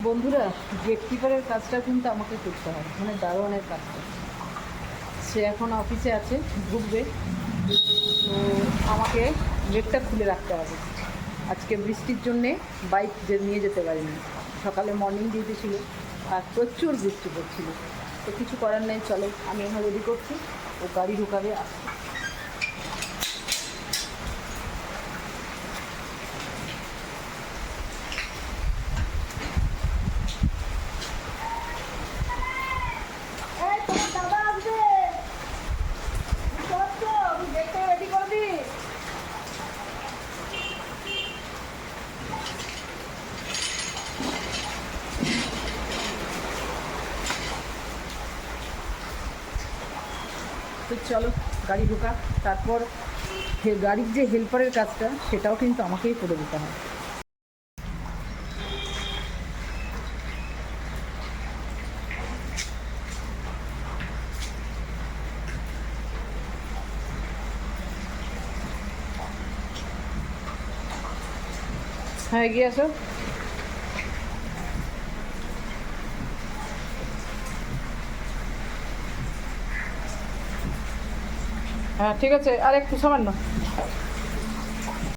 বন্ধুরা, গেট কিপারের কাজটা কিন্তু আমাকে করতে হয়, মানে দারোয়ানের কাজটা। সে এখন অফিসে আছে, ঢুকবে, তো আমাকে গেটটা খুলে রাখতে হবে। আজকে বৃষ্টির জন্যে বাইক নিয়ে যেতে পারিনি। সকালে মর্নিং ডিউটি ছিল আর প্রচুর বৃষ্টি পড়ছিল, তো কিছু করার নেই। চলো, আমি এখন রেডি করছি, ও গাড়ি ঢুকাবে, আসছে। তো চলো, গাড়ি ঢোকা, তারপর গাড়ির যে হেল্পারের কাজটা সেটাও কিন্তু আমাকেই করে দিতে হয়। হ্যাঁ, এগিয়ে আসো। হ্যাঁ, ঠিক আছে, আর একটু সামান্য।